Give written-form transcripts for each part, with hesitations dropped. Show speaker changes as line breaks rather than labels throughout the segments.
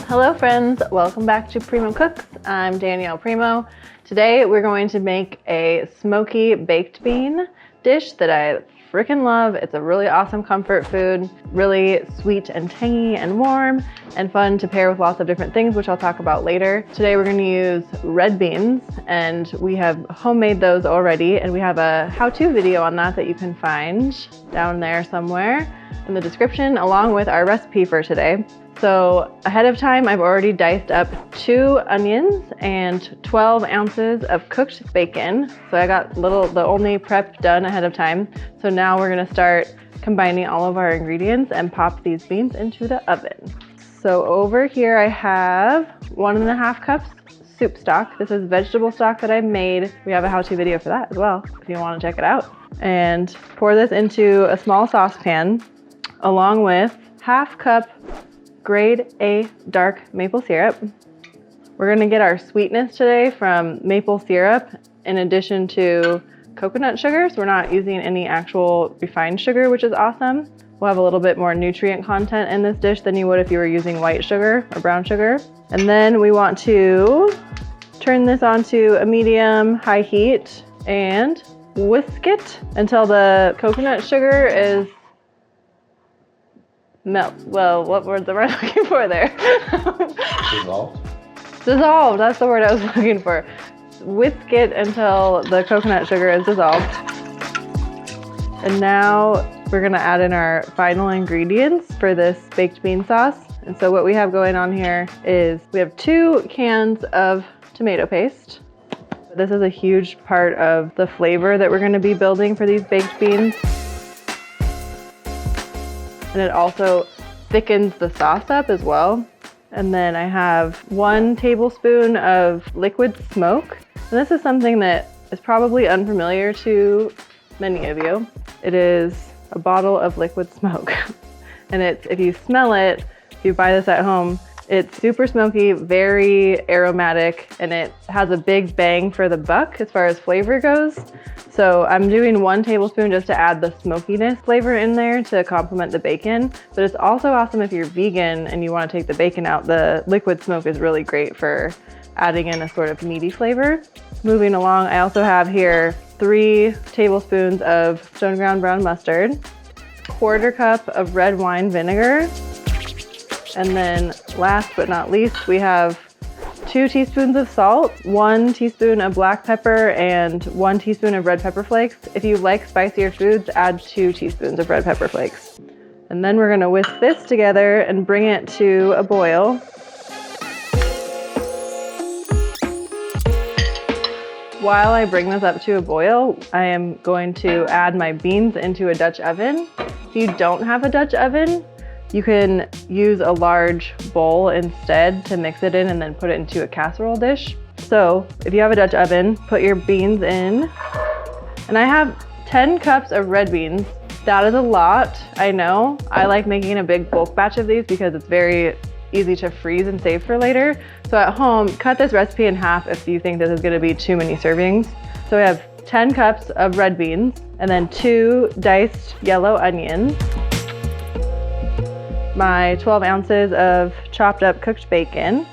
Hello friends, welcome back to Premo Cooks. I'm Danielle Premo. Today we're going to make a smoky baked bean dish that I freaking love. It's a really awesome comfort food, really sweet and tangy and warm and fun to pair with lots of different things, which I'll talk about later. Today we're going to use red beans, and we have homemade those already, and we have a how-to video on that you can find down there somewhere in the description, along with our recipe for today. So ahead of time, I've already diced up 2 onions and 12 ounces of cooked bacon. So I got the only prep done ahead of time. So now we're gonna start combining all of our ingredients and pop these beans into the oven. So over here I have 1.5 cups soup stock. This is vegetable stock that I made. We have a how-to video for that as well, if you wanna check it out. And pour this into a small saucepan, along with 1/2 cup grade A dark maple syrup. We're gonna get our sweetness today from maple syrup in addition to coconut sugar, so we're not using any actual refined sugar, which is awesome. We'll have a little bit more nutrient content in this dish than you would if you were using white sugar or brown sugar. And then we want to turn this onto a medium-high heat and whisk it until the coconut sugar is well, what word am I looking for there?
Dissolved?
Dissolved, that's the word I was looking for. Whisk it until the coconut sugar is dissolved. And now we're gonna add in our final ingredients for this baked bean sauce. And so what we have going on here is we have 2 cans of tomato paste. This is a huge part of the flavor that we're gonna be building for these baked beans. And it also thickens the sauce up as well. And then I have 1 tablespoon of liquid smoke. And this is something that is probably unfamiliar to many of you. It is a bottle of liquid smoke. And it's, if you smell it, if you buy this at home, it's super smoky, very aromatic, and it has a big bang for the buck as far as flavor goes. So I'm doing 1 tablespoon just to add the smokiness flavor in there to complement the bacon. But it's also awesome if you're vegan and you want to take the bacon out. The liquid smoke is really great for adding in a sort of meaty flavor. Moving along, I also have here 3 tablespoons of stone ground brown mustard, 1/4 cup of red wine vinegar, and then last but not least, we have 2 teaspoons of salt, 1 teaspoon of black pepper, and 1 teaspoon of red pepper flakes. If you like spicier foods, add 2 teaspoons of red pepper flakes. And then we're gonna whisk this together and bring it to a boil. While I bring this up to a boil, I am going to add my beans into a Dutch oven. If you don't have a Dutch oven, you can use a large bowl instead to mix it in and then put it into a casserole dish. So if you have a Dutch oven, put your beans in. And I have 10 cups of red beans. That is a lot, I know. I like making a big bulk batch of these because it's very easy to freeze and save for later. So at home, cut this recipe in half if you think this is gonna be too many servings. So we have 10 cups of red beans and then 2 diced yellow onions, my 12 ounces of chopped up cooked bacon.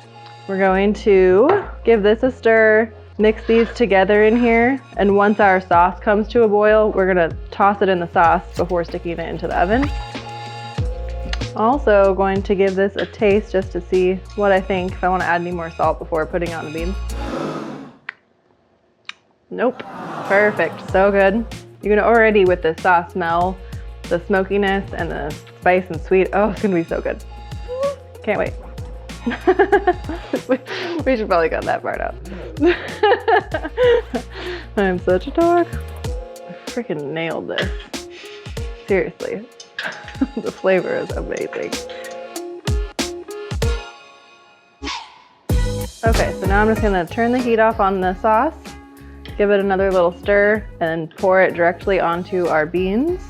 We're going to give this a stir, mix these together in here, and once our sauce comes to a boil, we're gonna toss it in the sauce before sticking it into the oven. Also going to give this a taste just to see what I think, if I wanna add any more salt before putting on the beans. Nope, perfect, so good. You can already, with the sauce, smell the smokiness and the spice and sweet. Oh, it's gonna be so good. Can't wait. We should probably cut that part out. I'm such a dork. I freaking nailed this. Seriously. The flavor is amazing. Okay, so now I'm just gonna turn the heat off on the sauce, give it another little stir, and pour it directly onto our beans.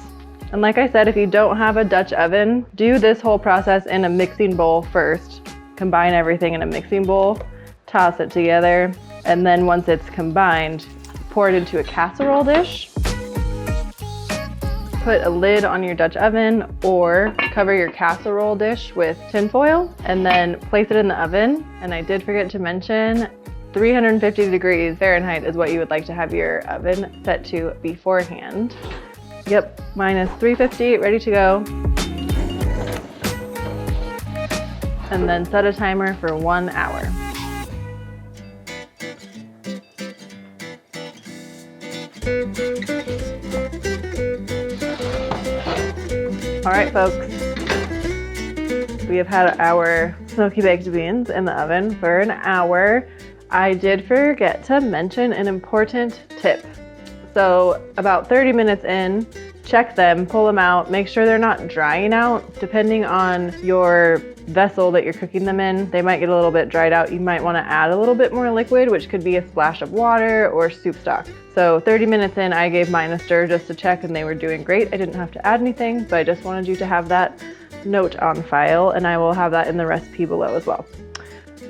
And like I said, if you don't have a Dutch oven, do this whole process in a mixing bowl first. Combine everything in a mixing bowl, toss it together, and then once it's combined, pour it into a casserole dish. put a lid on your Dutch oven or cover your casserole dish with tin foil and then place it in the oven. And I did forget to mention 350 degrees Fahrenheit is what you would like to have your oven set to beforehand. Yep, mine is 350, ready to go. And then set a timer for 1 hour. All right, folks. We have had our smoky baked beans in the oven for an hour. I did forget to mention an important tip. So about 30 minutes in, check them, pull them out, make sure they're not drying out. Depending on your vessel that you're cooking them in, they might get a little bit dried out. You might want to add a little bit more liquid, which could be a splash of water or soup stock. So 30 minutes in, I gave mine a stir just to check and they were doing great. I didn't have to add anything, but I just wanted you to have that note on file, and I will have that in the recipe below as well.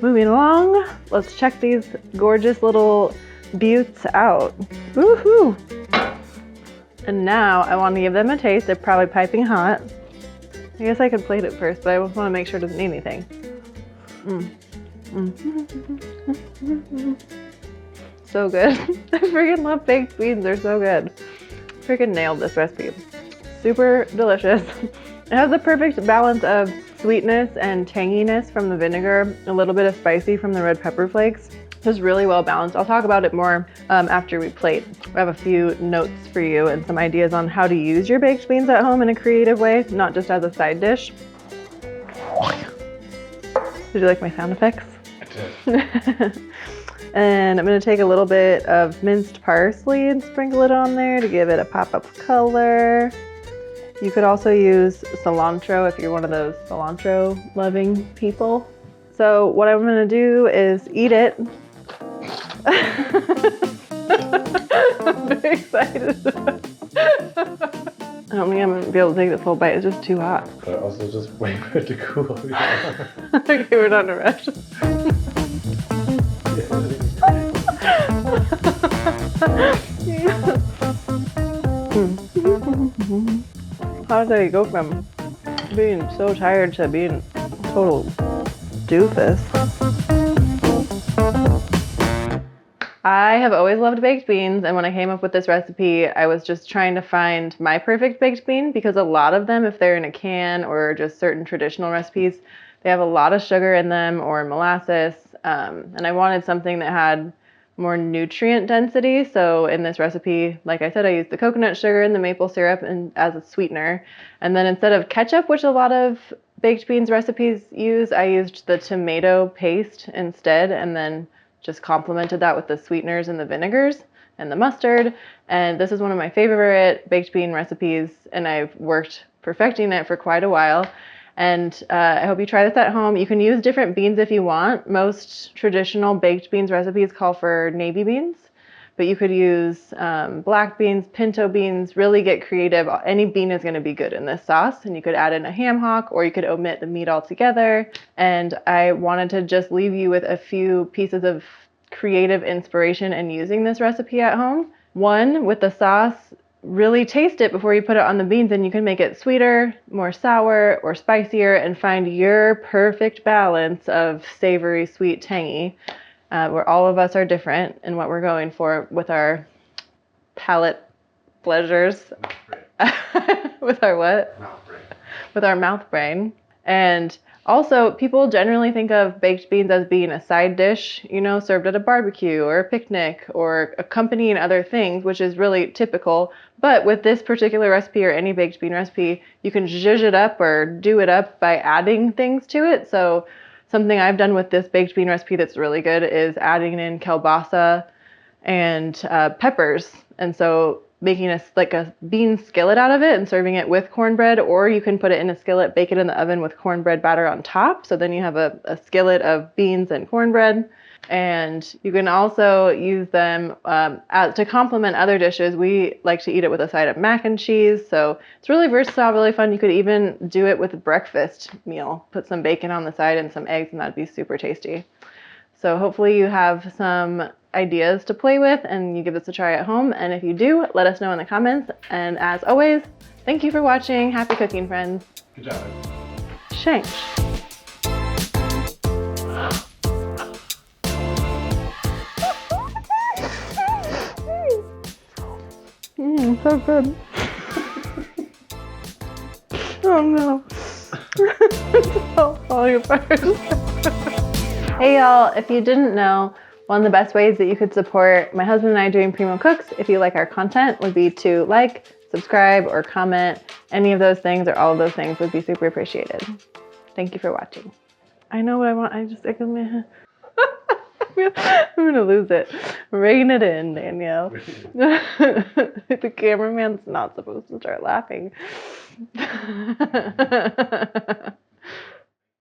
Moving along, let's check these gorgeous little buttes out. Woohoo! And now I want to give them a taste. They're probably piping hot. I guess I could plate it first, but I just want to make sure it doesn't need anything. So good. I freaking love baked beans. They're so good. Freaking nailed this recipe. Super delicious. It has the perfect balance of sweetness and tanginess from the vinegar, a little bit of spicy from the red pepper flakes. Just really well balanced. I'll talk about it more after we plate. I have a few notes for you and some ideas on how to use your baked beans at home in a creative way, not just as a side dish. Did you like my sound effects?
I did.
And I'm gonna take a little bit of minced parsley and sprinkle it on there to give it a pop of color. You could also use cilantro if you're one of those cilantro loving people. So what I'm gonna do is eat it. I'm very excited. I don't think I'm gonna be able to take the full bite, it's just too hot.
But also just wait for it to cool.
Okay, we're not in a rush. How did I go from being so tired to being a total doofus? I have always loved baked beans, and when I came up with this recipe, I was just trying to find my perfect baked bean, because a lot of them, if they're in a can or just certain traditional recipes, they have a lot of sugar in them or molasses, and I wanted something that had more nutrient density. So in this recipe, like I said, I used the coconut sugar and the maple syrup and as a sweetener. And then instead of ketchup, which a lot of baked beans recipes use, I used the tomato paste instead, and then just complemented that with the sweeteners and the vinegars and the mustard. And this is one of my favorite baked bean recipes, and I've worked perfecting it for quite a while. And I hope you try this at home. You can use different beans if you want. Most traditional baked beans recipes call for navy beans, but you could use black beans, pinto beans, really get creative. Any bean is going to be good in this sauce, and you could add in a ham hock, or you could omit the meat altogether. And I wanted to just leave you with a few pieces of creative inspiration in using this recipe at home. One, with the sauce, really taste it before you put it on the beans, and you can make it sweeter, more sour, or spicier, and find your perfect balance of savory, sweet, tangy, where all of us are different in what we're going for with our palate pleasures. With our what?
Mouth brain.
With our mouth brain. And also, people generally think of baked beans as being a side dish, you know, served at a barbecue or a picnic or accompanying other things, which is really typical. But with this particular recipe or any baked bean recipe, you can zhuzh it up or do it up by adding things to it. So something I've done with this baked bean recipe that's really good is adding in kielbasa and peppers. And so making like a bean skillet out of it and serving it with cornbread, or you can put it in a skillet, bake it in the oven with cornbread batter on top. So then you have a skillet of beans and cornbread. And you can also use them to complement other dishes. We like to eat it with a side of mac and cheese. So it's really versatile, really fun. You could even do it with a breakfast meal. Put some bacon on the side and some eggs, and that'd be super tasty. So hopefully you have some ideas to play with and you give this a try at home. And if you do, let us know in the comments. And as always, thank you for watching. Happy cooking, friends.
Good job.
Shanks. So good. Oh no. It's all falling apart. Hey y'all, if you didn't know, one of the best ways that you could support my husband and I doing Premo Cooks, if you like our content, would be to like, subscribe, or comment. Any of those things or all of those things would be super appreciated. Thank you for watching. I know what I want. I'm gonna lose it. Rein it in, Danielle. The cameraman's not supposed to start laughing.